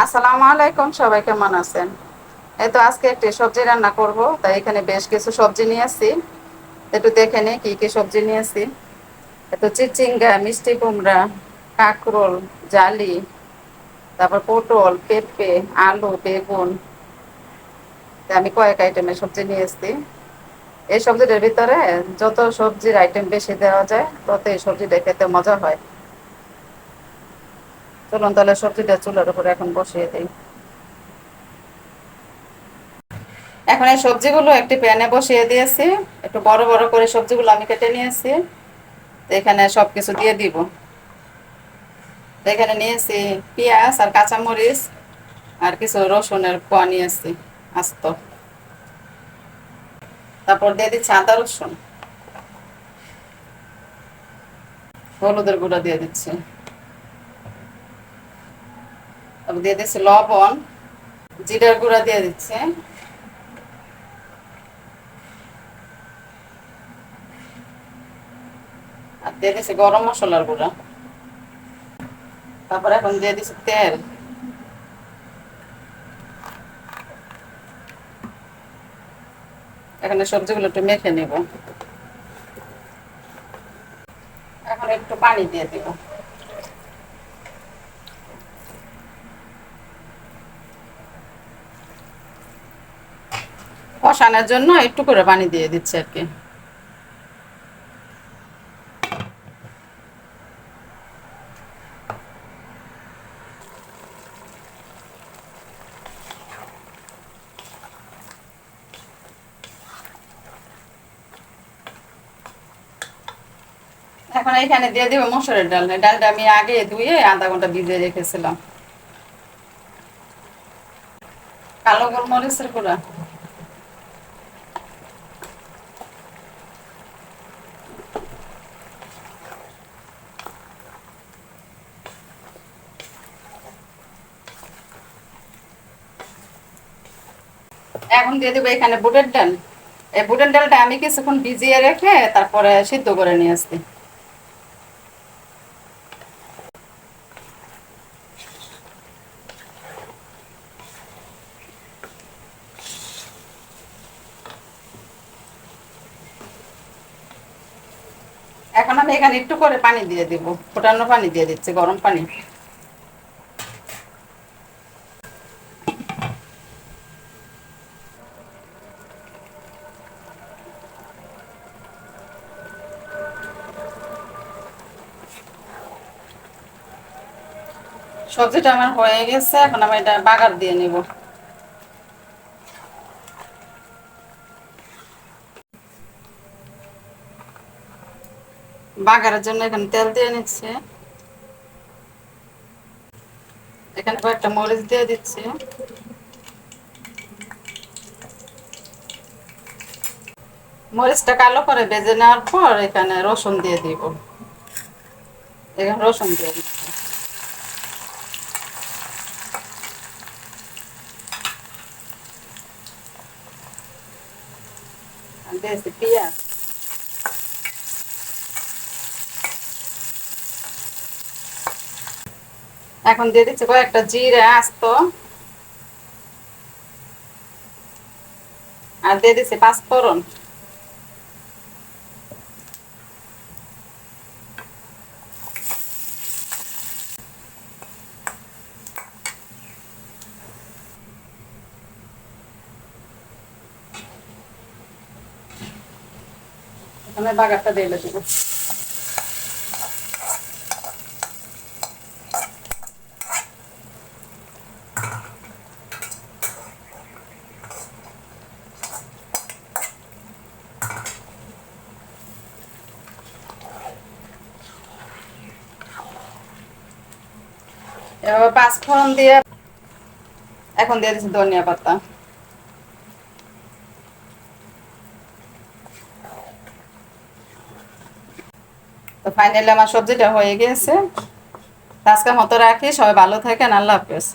আসসালামু আলাইকুম, সবাই কেমন আছেন? এই তো আজকে একটি সবজি রান্না করব, তাই এখানে বেশ কিছু সবজি নিয়ে আসছি। একটু দেখে নে কি কি সবজি নিয়ে আসছি। একটু চিচিঙ্গা, মিষ্টি কুমড়া, কাঁকরোল, জালি, তারপর পটল, পেঁপে, আলু, বেগুন। তা আমি কয়েক আইটেমের সবজি নিয়ে এসছি। এই সবজিটার ভিতরে যত সবজির আইটেম বেশি দেওয়া যায় তত এই সবজিটা খেতে মজা হয়। চলুন তাহলে সবজিটা চুলার উপরে এখন বসিয়ে দিই। এখন এই সবজিগুলো একটি প্যানে বসিয়ে দিয়েছি। একটু বড় বড় করে সবজিগুলো আমি কেটে নিয়েছি। তো এখানে সবকিছু দিয়ে দিব। তো এখানে নিয়েছি পেঁয়াজ আর কাঁচামরিচ আর কিছু রসুনের কোয়া নিয়েছি আস্ত। তারপর দিয়ে দিচ্ছি আদা রসুন, হলুদের গুঁড়া দিয়ে দিচ্ছি, তারপর দিয়ে দিচ্ছি লবণ, জিরার গুঁড়া দিয়ে দিচ্ছি, আর দিয়ে দিচ্ছি গরম মশলার গুঁড়া। তারপর এখন দিয়ে দিচ্ছি তেল। এখানে সবজিগুলো একটু মেখে নেব। এখন একটু পানি দিয়ে দিব। কষানোর জন্য একটু করে পানি দিয়ে দিচ্ছি আর কি। এখন এখানে দিয়ে দিব মসুরের ডাল। ডালটা আমি আগে ধুয়ে আধা ঘন্টা ভিজিয়ে রেখেছিলাম। কালো গোলমরিচের গুঁড়া, এখন দিয়ে দেবো এখানে বুটের ডাল। এই বুটের ডালটা আমি কিছুক্ষণ ভিজিয়ে রেখে তারপরে সিদ্ধ করে নিয়ে আসছি। এখন আমি এখানে একটু করে পানি দিয়ে দিব, ফোটানো পানি দিয়ে দিচ্ছি, গরম পানি। সবজিটা আমার হয়ে গেছে, এখন আমি এটা বাগার দিয়ে নিব। বাগারের জন্য এখানে তেল দিয়ে নিচ্ছে। এখানে কয়েকটা মরিচ দিয়ে দিচ্ছি। মরিচটা কালো করে ভেজে নেওয়ার পর এখানে রসুন দিয়ে দিব। এখানে রসুন দিয়ে দিচ্ছি। আর দিয়েছি পেঁয়াজ। এখন দিয়ে দিচ্ছি কয়েকটা জিরা আস্ত, আর দিয়ে দিচ্ছি পাঁচফোড়ন। এখানে বাগারটা দিয়ে দিব। এবার পাঁচফোড়ন দিয়ে এখন দিয়ে দিচ্ছি ধনিয়া পাতা। তো ফাইনালি আমার সবজিটা হয়ে গেছে। আজকের মতো রাখি, সবাই ভালো থাকেন, আল্লাহ হাফেজ।